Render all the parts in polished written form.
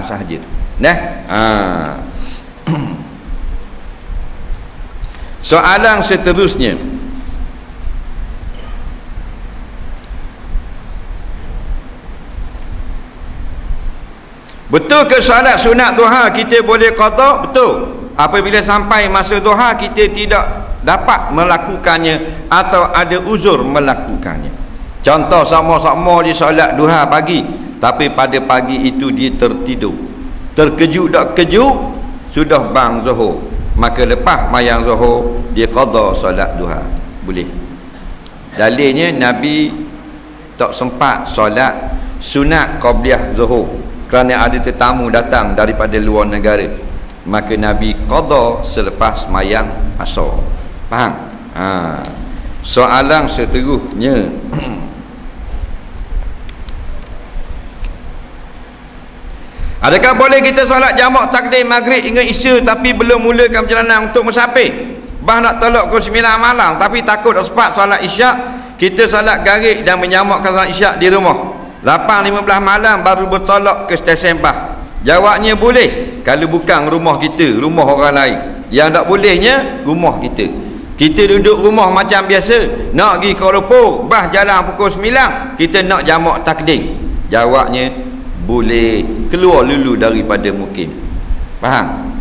sahaja. Nah, soalan seterusnya, betul ke solat sunat duha kita boleh qada? Betul. Apabila sampai masa duha kita tidak dapat melakukannya atau ada uzur melakukannya. Contoh, sama-sama di solat duha pagi, tapi pada pagi itu dia tertidur, terkejut tak kejut, sudah bang zuhur, maka lepas mayang zuhur dia qada solat duha. Boleh. Dalilnya Nabi tak sempat solat sunat qabliyah zuhur kerana ada tetamu datang daripada luar negara, maka Nabi qada selepas mayang asar. Faham? Soalan seterusnya, adakah boleh kita solat jamak takdim maghrib hingga isya tapi belum mulakan perjalanan untuk musafir? Bah nak tolak ke 9 malam tapi takut sempat solat isyak, kita solat garik dan menyamakkan solat isyak di rumah. 8.15 malam baru bertolak ke stesen bah. Jawabnya boleh kalau bukan rumah kita, rumah orang lain. Yang tak bolehnya rumah kita. Kita duduk rumah macam biasa, nak pergi Kuala Lumpur, bah jalan pukul 9, kita nak jamak takdim. Jawabnya boleh, keluar dulu daripada mukim. Faham?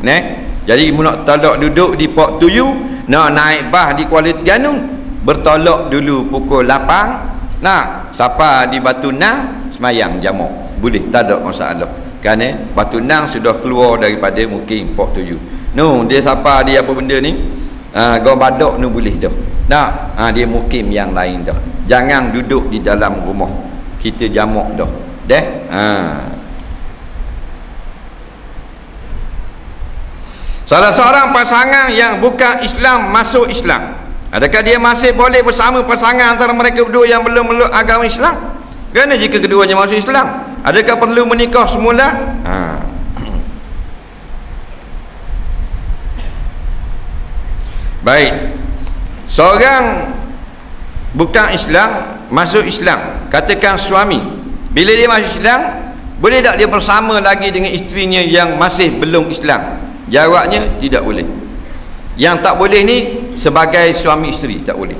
Jadi nak tolak duduk di Port Tuyu, nak naik bah di Kuala Terengganu, bertolak dulu pukul 8, nak sapa di Batu Nang, semayang jamak. Boleh, tak ada masalah. Kerana Batu Nang sudah keluar daripada mukim Port Tuyu. Dia sapa dia apa benda ni? Gua badak ni boleh dah. Nak, dia mukim yang lain dah. Jangan duduk di dalam rumah. Kita jamak dah. Salah seorang pasangan yang bukan Islam masuk Islam, adakah dia masih boleh bersama pasangan antara mereka berdua yang belum meluk agama Islam? Kerana jika keduanya masuk Islam, adakah perlu menikah semula? Baik, seorang bukan Islam masuk Islam, katakan suami, bila dia masuk Islam, boleh tak dia bersama lagi dengan isterinya yang masih belum Islam? Jawabnya tidak boleh. Yang tak boleh ni sebagai suami isteri tak boleh.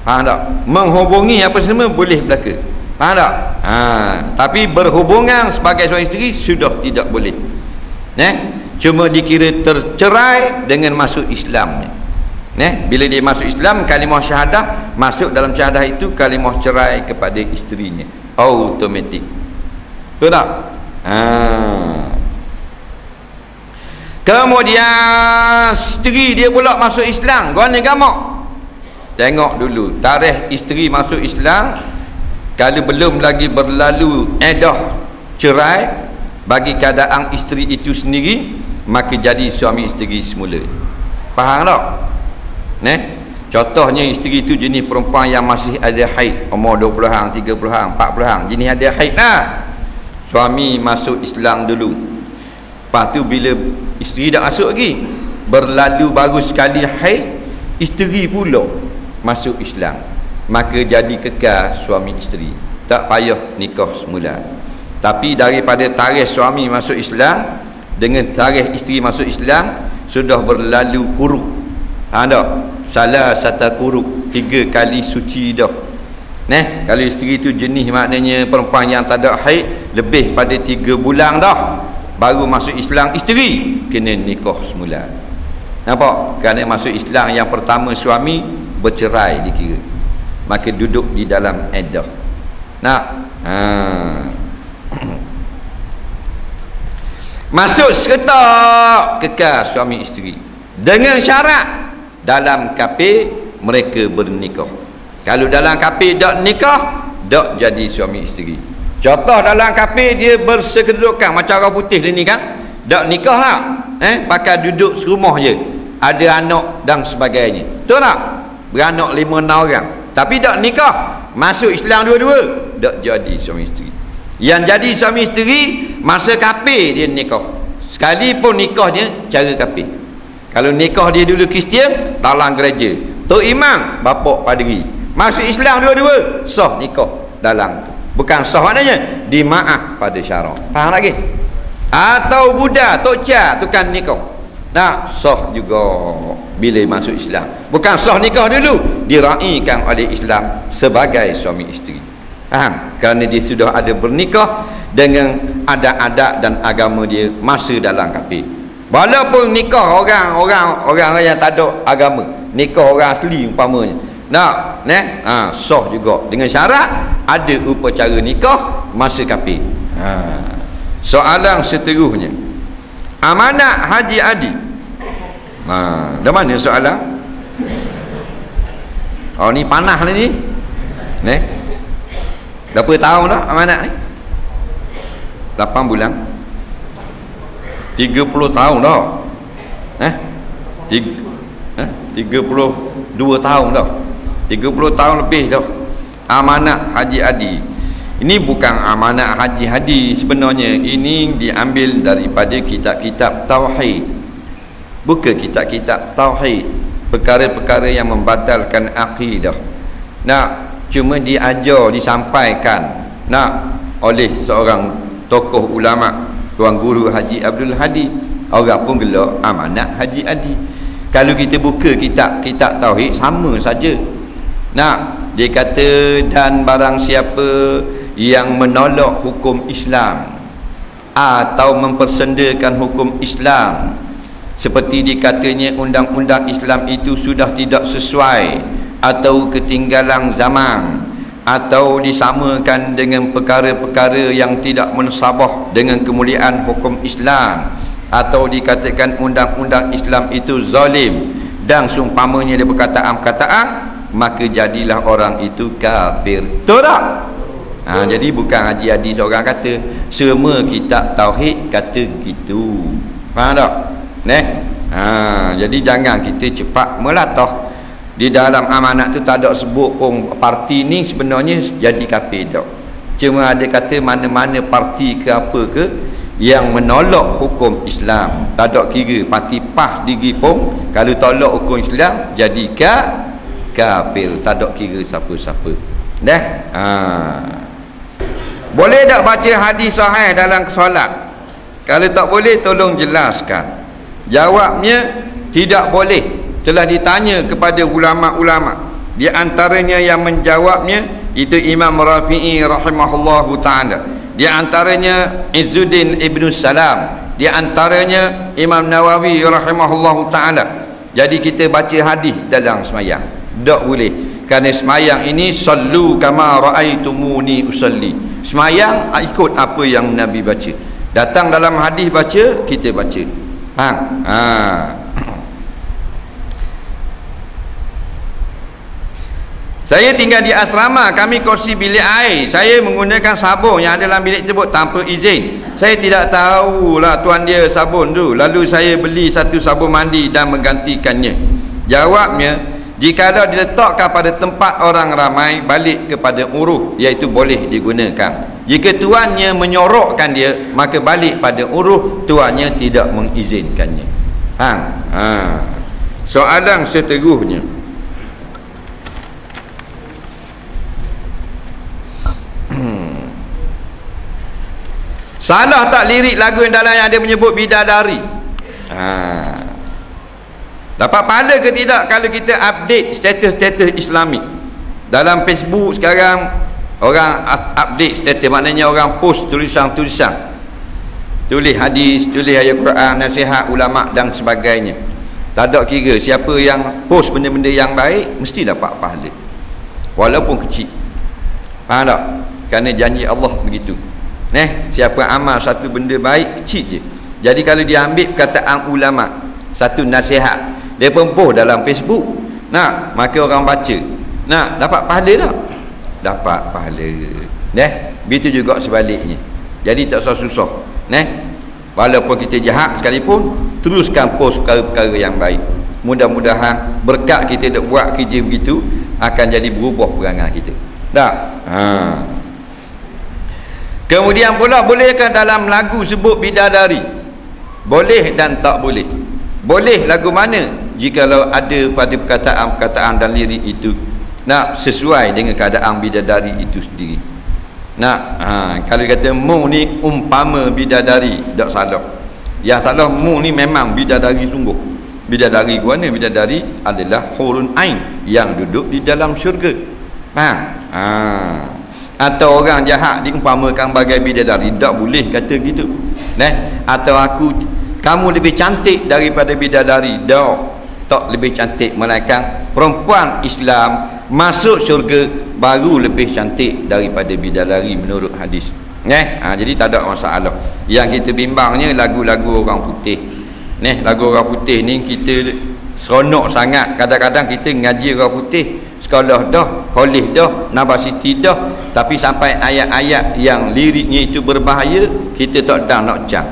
Faham tak? Menghubungi apa semua boleh belaka. Faham tak? Tapi berhubungan sebagai suami isteri sudah tidak boleh. Cuma dikira tercerai dengan masuk Islamnya. Bila dia masuk Islam, kalimah syahadah, masuk dalam syahadah itu kalimah cerai kepada isterinya, automatik. Betul tak? Kemudian isteri dia pula masuk Islam, guna gamak. Tengok dulu tarikh isteri masuk Islam. Kalau belum lagi berlalu edah cerai, bagi keadaan isteri itu sendiri, maka jadi suami isteri semula. Faham tak? Contohnya isteri itu jenis perempuan yang masih ada haid, umur 20-an, 30-an, 40-an, jenis ada haid lah. Suami masuk Islam dulu, lepas tu bila isteri dah masuk lagi, berlalu baru sekali haid, isteri pula masuk Islam, maka jadi kekal suami isteri, tak payah nikah semula. Tapi daripada tarikh suami masuk Islam dengan tarikh isteri masuk Islam sudah berlalu kuruk. Tak? Salah satu kuruk, 3 kali suci dah. Kalau isteri itu jenis maknanya perempuan yang tak ada haid, lebih pada 3 bulan dah baru masuk Islam, isteri kena nikah semula. Nampak? Kerana masuk Islam yang pertama suami bercerai dikira, maka duduk di dalam iddah. Masuk seketak kekal suami isteri dengan syarat dalam kafir mereka bernikah. Kalau dalam kafir tak nikah, tak jadi suami isteri. Contoh dalam kafir dia bersekedudukan macam orang putih ni kan, tak nikah lah, pakai duduk serumah je, ada anak dan sebagainya. Betul tak? Beranak 5-6 orang, tapi tak nikah, masuk Islam dua-dua, tak jadi suami isteri. Yang jadi suami isteri masa kafir dia nikah, sekalipun nikahnya cara kafir. Kalau nikah dia dulu Kristian, dalam gereja, tok imam, bapak padri, masuk Islam dua-dua, sah nikah dalam tu. Bukan sah maknanya dimaaf pada syarak. Faham lagi? atau Buddha, Tok Cha, tukang nikah. Nah, sah juga bila masuk Islam. Bukan sah nikah dulu, diraikan oleh Islam sebagai suami isteri. Faham? Kerana dia sudah ada bernikah dengan adat-adat dan agama dia masa dalam kafir. Walaupun nikah orang yang tak ada agama, nikah orang asli umpamanya. Nah, sah juga dengan syarat ada upacara nikah masa kafir. Soalan seterusnya, amanat Haji Adi. Dah mana soalan? Oh, ni panah ni. Berapa tahun dah amanat ni? 8 bulan. 30 tahun dah. 32 tahun dah. 30 tahun lebih dah. Amanat Haji Adi. Ini bukan amanat Haji Hadi sebenarnya. Ini diambil daripada kitab-kitab tauhid. Bukan kitab-kitab tauhid, perkara-perkara yang membatalkan akidah. Cuma diajar, disampaikan oleh seorang tokoh ulama, Tuan Guru Haji Abdul Hadi. Orang pun gelak amanat Haji Adi. Kalau kita buka kitab-kitab tauhid, sama saja. Dia kata, dan barang siapa yang menolak hukum Islam atau mempersendakan hukum Islam, seperti dikatanya undang-undang Islam itu sudah tidak sesuai atau ketinggalan zaman, atau disamakan dengan perkara-perkara yang tidak mensabah dengan kemuliaan hukum Islam, atau dikatakan undang-undang Islam itu zalim dan seumpamanya dia perkataan-perkataan, maka jadilah orang itu kafir. Betul tak? Jadi bukan Haji Adi seorang kata, semua kitab tauhid kata gitu. Faham tak? Jadi jangan kita cepat melatah. Di dalam amanat tu tak ada sebut pun parti ni sebenarnya jadi kafir tak. Cuma ada kata mana-mana parti ke apa ke yang menolak hukum Islam, tak ada kira parti PAS diri pun, kalau tolak hukum Islam jadi kafir, tak ada kira siapa-siapa. Boleh tak baca hadis sahih dalam solat? Kalau tak boleh, tolong jelaskan. Jawabnya tidak boleh. Telah ditanya kepada ulama-ulama, di antaranya yang menjawabnya itu Imam Rafi'i rahimahullahu ta'ala, di antaranya Izzuddin Ibn Salam, di antaranya Imam Nawawi rahimahullahu ta'ala. Jadi kita baca hadis dalam semayang tak boleh, kerana semayang ini sallu kama ra'aitumuni usalli, semayang ikut apa yang Nabi baca. Datang dalam hadis baca, kita baca. Saya tinggal di asrama, kami kongsi bilik air. Saya menggunakan sabun yang ada dalam bilik tersebut tanpa izin. Saya tidak tahulah tuan dia sabun tu. Lalu saya beli satu sabun mandi dan menggantikannya. Jawabnya, jikalau diletakkan pada tempat orang ramai, balik kepada uruh, iaitu boleh digunakan. Jika tuannya menyorokkan dia, maka balik pada uruh, tuannya tidak mengizinkannya. Soalan seterusnya, salah tak lirik lagu yang dalam yang ada menyebut bidadari? Dapat pahala ke tidak kalau kita update status-status Islamik? Dalam Facebook sekarang orang update status, maknanya orang post tulisan-tulisan, tulis hadis, tulis ayat Quran, nasihat ulama dan sebagainya. Tak ada kira siapa yang post benda-benda yang baik mesti dapat pahala walaupun kecil. Faham tak? Kerana janji Allah begitu. Siapa amal satu benda baik kecil je. Jadi kalau dia ambil perkataan ulama, satu nasihat, dia pun post dalam Facebook, maka orang baca, dapat pahala tak? Dapat pahala. Begitu juga sebaliknya. Jadi tak susah-susah. Walaupun kita jahat sekalipun, teruskan post perkara-perkara yang baik. Mudah-mudahan berkat kita dah buat kerja begitu, akan jadi berubah perangai kita. Kemudian pula, bolehkah dalam lagu sebut bidadari? Boleh dan tak boleh. Boleh lagu mana? Jikalau ada pada perkataan-perkataan dan lirik itu sesuai dengan keadaan bidadari itu sendiri. Nak, kalau kata mu ni umpama bidadari, tak salah. Yang salah mu ni memang bidadari sungguh. Bidadari gua ni, bidadari adalah hurun ain yang duduk di dalam syurga. Faham? Atau orang jahat diumpamakan bagai bidadari, tak boleh kata gitu. Atau kamu lebih cantik daripada bidadari, tak lebih cantik, melainkan perempuan Islam masuk syurga baru lebih cantik daripada bidadari menurut hadis. Jadi tak ada masalah. Yang kita bimbangnya lagu-lagu orang putih. Lagu orang putih ni kita seronok sangat. Kadang-kadang kita ngaji orang putih, sekolah dah, kolej dah, universiti dah, tapi sampai ayat-ayat yang liriknya itu berbahaya, kita tak dah nak cang.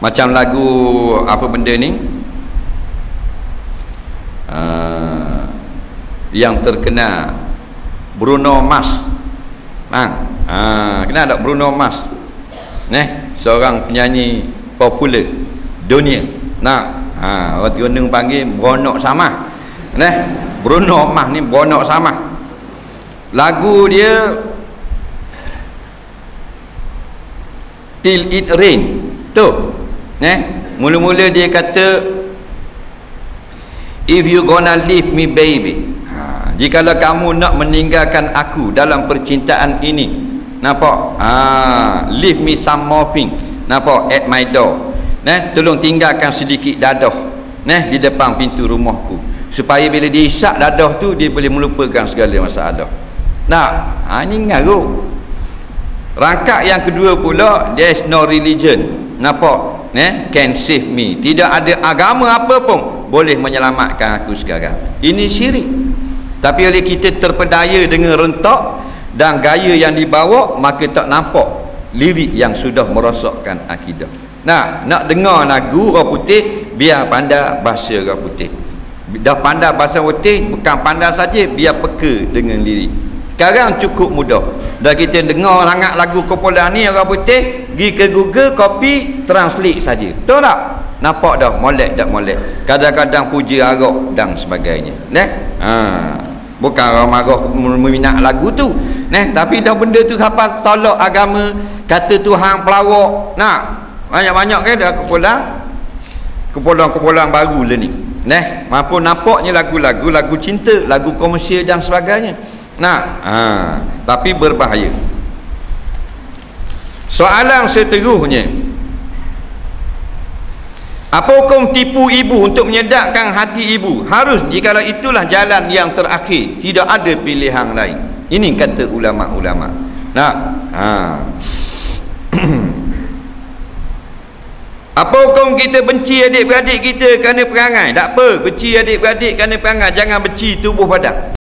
Macam lagu apa benda ni, yang terkenal Bruno Mars. Kenal tak Bruno Mars? Seorang penyanyi popular dunia. Orang Gunung panggil Bronok Samah. Bruno Mars ni Bronok Samah. Lagu dia Till It Rain tu. Mula-mula dia kata, if you gonna leave me baby, jikalau kamu nak meninggalkan aku dalam percintaan ini, nampak, leave me some morphine, nampak, at my door, tolong tinggalkan sedikit dadah di depan pintu rumahku, supaya bila dia isap dadah tu, dia boleh melupakan segala masalah. Ini ngaruh. Rangkap yang kedua pula, there's no religion, nampak, can save me, tidak ada agama apa pun boleh menyelamatkan aku sekarang. Ini syirik. Tapi oleh kita terpedaya dengan rentak dan gaya yang dibawa, maka tak nampak lirik yang sudah merosakkan akidah. Nak dengar lagu orang putih, biar pandai bahasa orang putih. Dah pandai bahasa putih, bukan pandai saja, biar peka dengan lirik. Sekarang cukup mudah. Dah kita dengar sangat lagu kumpulan ni orang putih, pergi ke Google, copy, translate saja. Betul tak? Nampak dah molek tak molek. Kadang-kadang puja arak dan sebagainya. Bukan orang marah meminat lagu tu. Tapi dah benda tu apa tolak agama, kata Tuhan pelawak. Banyak-banyak kan dah kumpulan baru lah ni. Mampu nampaknya lagu cinta, lagu komersial dan sebagainya. Tapi berbahaya. Soalan seterusnya, apa hukum tipu ibu untuk menyedapkan hati ibu? Harus, jikalau itulah jalan yang terakhir, tidak ada pilihan lain. Ini kata ulama-ulama. Apa hukum kita benci adik-beradik kita kerana perangai? Tak apa, benci adik-beradik kerana perangai, jangan benci tubuh badan.